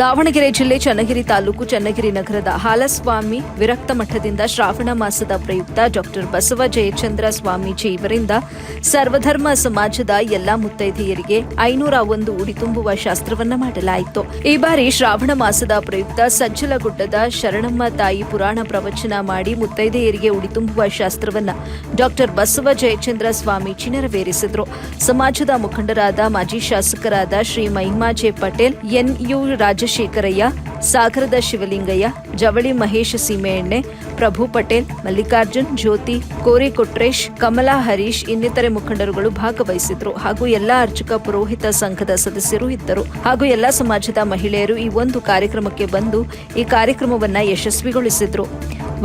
ದಾವಣಗೆರೆ ಜಿಲ್ಲೆ ಚನ್ನಗಿರಿ ತಾಲೂಕು ಚನ್ನಗಿರಿ ನಗರದ ಹಾಲಸ್ವಾಮಿ ವಿರಕ್ತ ಮಠದಿಂದ ಶ್ರಾವಣ ಮಾಸದ ಪ್ರಯುಕ್ತ ಡಾಕ್ಟರ್ ಬಸವ ಜಯಚಂದ್ರ ಸ್ವಾಮೀಜಿ ಇವರಿಂದ ಸರ್ವಧರ್ಮ ಸಮಾಜದ ಎಲ್ಲಾ ಮುತ್ತೈದೆಯರಿಗೆ 501 ಉಡಿ ತುಂಬುವ ಶಾಸ್ತ್ರವನ್ನ ಮಾಡಲಾಯಿತು. ಈ ಬಾರಿ ಶ್ರಾವಣ ಮಾಸದ ಪ್ರಯುಕ್ತ ಸಜ್ಜಲಗುಡ್ಡದ ಶರಣಮ್ಮ ತಾಯಿ ಪುರಾಣ ಪ್ರವಚನ ಮಾಡಿ ಮುತ್ತೈದೆಯರಿಗೆ ಉಡಿ ತುಂಬುವ ಶಾಸ್ತ್ರವನ್ನ ಡಾಕ್ಟರ್ ಬಸವ ಜಯಚಂದ್ರ ಸ್ವಾಮೀಜಿ ನೆರವೇರಿಸಿದರು. ಸಮಾಜದ ಮುಖಂಡರಾದ ಮಾಜಿ ಶಾಸಕರಾದ ಶ್ರೀ ಮಹಿಮಾಜೆ ಪಟೇಲ್, ಎನ್ಯು ರಾಜಶೇಖರಯ್ಯ, ಸಾಗರದ ಶಿವಲಿಂಗಯ್ಯ, ಜವಳಿ ಮಹೇಶ್ ಸೀಮೆಎಣ್ಣೆ, ಪ್ರಭು ಪಟೇಲ್, ಮಲ್ಲಿಕಾರ್ಜುನ್, ಜ್ಯೋತಿ, ಕೋರಿ ಕೊಟ್ರೇಶ್, ಕಮಲಾ ಹರೀಶ್ ಇನ್ನಿತರೆ ಮುಖಂಡರುಗಳು ಭಾಗವಹಿಸಿದ್ರು. ಹಾಗೂ ಎಲ್ಲಾ ಅರ್ಚಕ ಪುರೋಹಿತ ಸಂಘದ ಸದಸ್ಯರು ಇದ್ದರು. ಹಾಗೂ ಎಲ್ಲಾ ಸಮಾಜದ ಮಹಿಳೆಯರು ಈ ಒಂದು ಕಾರ್ಯಕ್ರಮಕ್ಕೆ ಬಂದು ಈ ಕಾರ್ಯಕ್ರಮವನ್ನ ಯಶಸ್ವಿಗೊಳಿಸಿದ್ರು.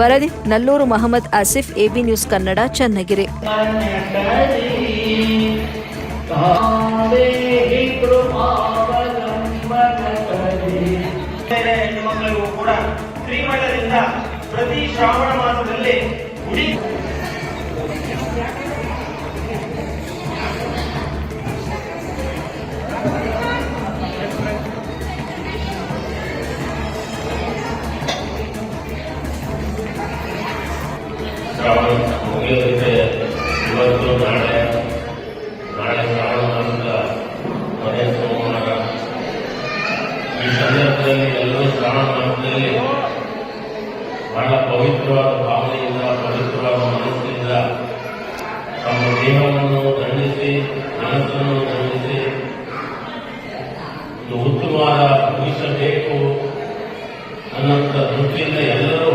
ವರದಿ ನಲ್ಲೂರು ಮಹಮ್ಮದ್ ಆಸಿಫ್, ಎಬಿ ನ್ಯೂಸ್ ಕನ್ನಡ, ಚನ್ನಗಿರಿ. ಹೆಣ್ಣುಮಕ್ಕಳಿಗೂ ಕೂಡ ಶ್ರೀಮಠದಿಂದ ಪ್ರತಿ ಶ್ರಾವಣ ಮಾಸದಲ್ಲಿ ಉಡಿ ಶ್ರಾವಣ ಮುಗಿಯೋದಕ್ಕೆ ಇವತ್ತು ನಾಳೆ ಶ್ರಾವಣ ಮಾಸದ ಕೊನೆಯ ಸೋಮವಾರ. ಈ ಸಂದರ್ಭದಲ್ಲಿ ಎಲ್ಲರೂ ಶ್ರಾವಣ ಮಾಸದಲ್ಲಿ ಬಹಳ ಪವಿತ್ರವಾದ ಭಾವನೆಯಿಂದ, ಪವಿತ್ರವಾದ ಮನಸ್ಸಿನಿಂದ ತಮ್ಮ ದೇಹವನ್ನು ದಂಡಿಸಿ, ಮನಸ್ಸನ್ನು ದಂಡಿಸಿ ಒಂದು ಉತ್ತಮವಾದ ಭವಿಷ್ಯ ಬೇಕು ಅನ್ನೋಂಥ ದೃಷ್ಟಿಯಿಂದ ಎಲ್ಲರೂ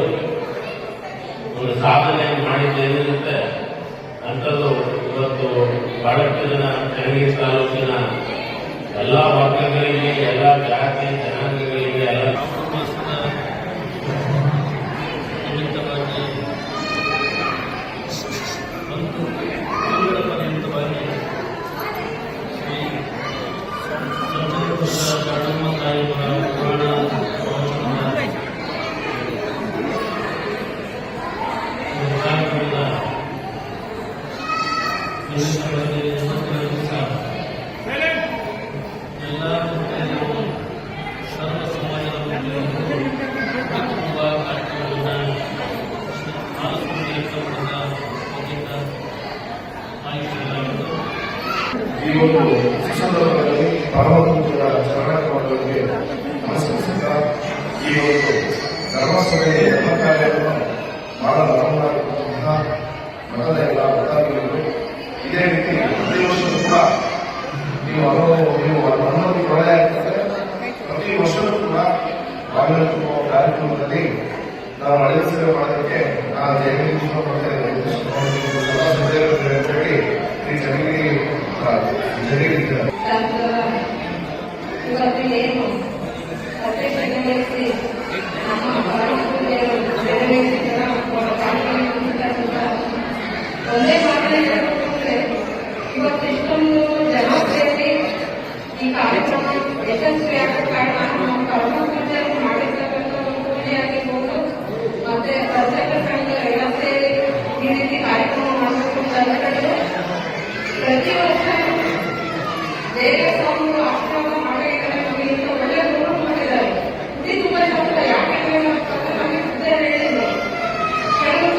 ಒಂದು ಸಾಧನೆ ಮಾಡಿದ್ದೇನಿರುತ್ತೆ ಅಂಥದ್ದು ಇವತ್ತು ಬಹಳಷ್ಟು ಜನ ಚನ್ನಗಿರಿ ತಾಲೂಕಿನ ಎಲ್ಲ ವರ್ಗಗಳಿಗೆ, ಎಲ್ಲ ಜಾತಿ ಜನಾಂಗಗಳಿಗೆ, ಎಲ್ಲ ಈ ಒಂದು ಸಂದರ್ಭದಲ್ಲಿ ಪರಮಪೂಜ್ಯರ ಚರಣಗಳಿಗೆ ನಮಸ್ಕರಿಸುತ್ತಾ ಈ ಒಂದು ಧರ್ಮಸಭೆಯ ಎಲ್ಲ ಕಾರ್ಯವನ್ನು ಮಾಡಲಾಗುವಂತಹ ಮಠದ ಎಲ್ಲ ಭಕ್ತಾದಿಗಳು ಇದೇ ರೀತಿ ಪ್ರತಿ ವರ್ಷವೂ ಕೂಡ ನೀವು ಅನುಮತಿ ಕೊಡಲೇ ಆಗ್ತದೆ. ಪ್ರತಿ ವರ್ಷವೂ ಕೂಡ ಭಾಗವಹಿಸುವ ಕಾರ್ಯಕ್ರಮದಲ್ಲಿ ನಾವು ಅಳವಡಿಕೆ ಮಾಡೋದಕ್ಕೆ ನಾನು ದಯವಿಟ್ಟು ಇಷ್ಟಪಡ್ತಾ ಇದ್ದೇನೆ.